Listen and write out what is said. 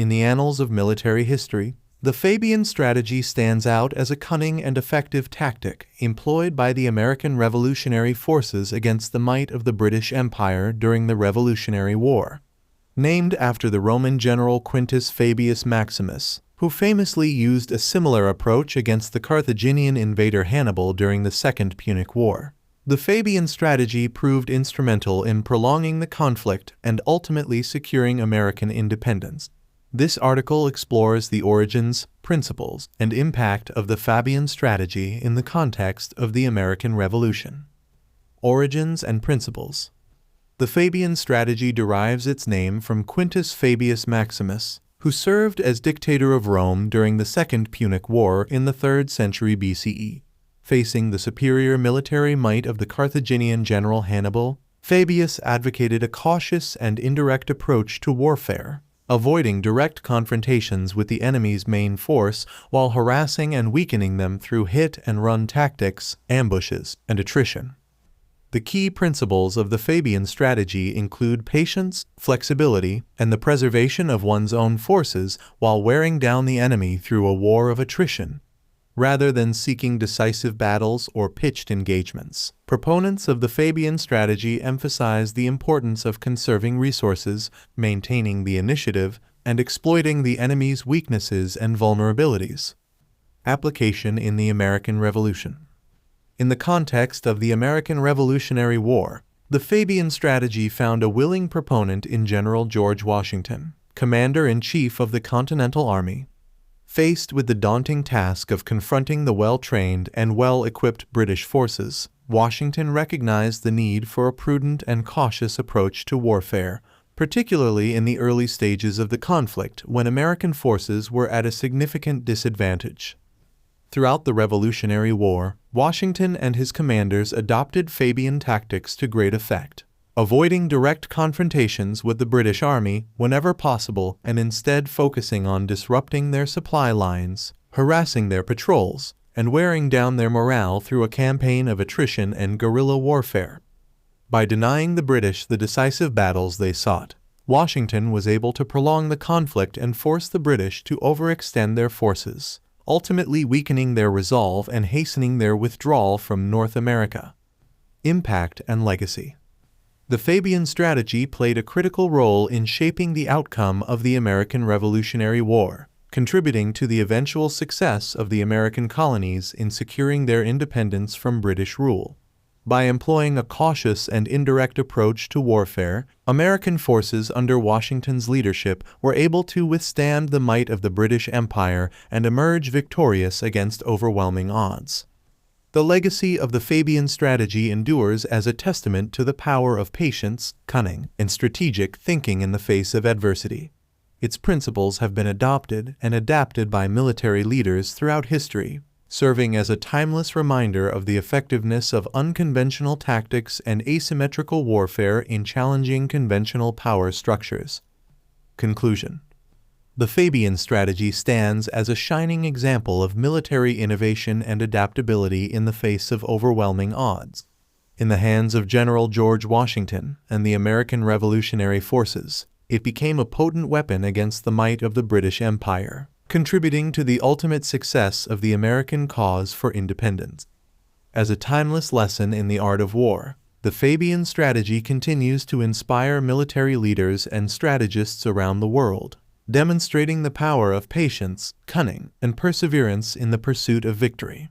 In the annals of military history, the Fabian strategy stands out as a cunning and effective tactic employed by the American Revolutionary Forces against the might of the British Empire during the Revolutionary War. Named after the Roman general Quintus Fabius Maximus, who famously used a similar approach against the Carthaginian invader Hannibal during the Second Punic War. The Fabian strategy proved instrumental in prolonging the conflict and ultimately securing American independence. This article explores the origins, principles, and impact of the Fabian strategy in the context of the American Revolution. Origins and principles. The Fabian strategy derives its name from Quintus Fabius Maximus, who served as dictator of Rome during the Second Punic War in the 3rd century BCE. Facing the superior military might of the Carthaginian general Hannibal, Fabius advocated a cautious and indirect approach to warfare, avoiding direct confrontations with the enemy's main force while harassing and weakening them through hit-and-run tactics, ambushes, and attrition. The key principles of the Fabian strategy include patience, flexibility, and the preservation of one's own forces while wearing down the enemy through a war of attrition, rather than seeking decisive battles or pitched engagements. Proponents of the Fabian strategy emphasize the importance of conserving resources, maintaining the initiative, and exploiting the enemy's weaknesses and vulnerabilities. Application in the American Revolution. In the context of the American Revolutionary War, the Fabian strategy found a willing proponent in General George Washington, Commander-in-Chief of the Continental Army. Faced with the daunting task of confronting the well-trained and well-equipped British forces, Washington recognized the need for a prudent and cautious approach to warfare, particularly in the early stages of the conflict when American forces were at a significant disadvantage. Throughout the Revolutionary War, Washington and his commanders adopted Fabian tactics to great effect, avoiding direct confrontations with the British Army whenever possible and instead focusing on disrupting their supply lines, harassing their patrols, and wearing down their morale through a campaign of attrition and guerrilla warfare. By denying the British the decisive battles they sought, Washington was able to prolong the conflict and force the British to overextend their forces, ultimately weakening their resolve and hastening their withdrawal from North America. Impact and legacy. The Fabian strategy played a critical role in shaping the outcome of the American Revolutionary War, contributing to the eventual success of the American colonies in securing their independence from British rule. By employing a cautious and indirect approach to warfare, American forces under Washington's leadership were able to withstand the might of the British Empire and emerge victorious against overwhelming odds. The legacy of the Fabian strategy endures as a testament to the power of patience, cunning, and strategic thinking in the face of adversity. Its principles have been adopted and adapted by military leaders throughout history, serving as a timeless reminder of the effectiveness of unconventional tactics and asymmetrical warfare in challenging conventional power structures. Conclusion. The Fabian strategy stands as a shining example of military innovation and adaptability in the face of overwhelming odds. In the hands of General George Washington and the American Revolutionary Forces, it became a potent weapon against the might of the British Empire, contributing to the ultimate success of the American cause for independence. As a timeless lesson in the art of war, the Fabian strategy continues to inspire military leaders and strategists around the world, demonstrating the power of patience, cunning, and perseverance in the pursuit of victory.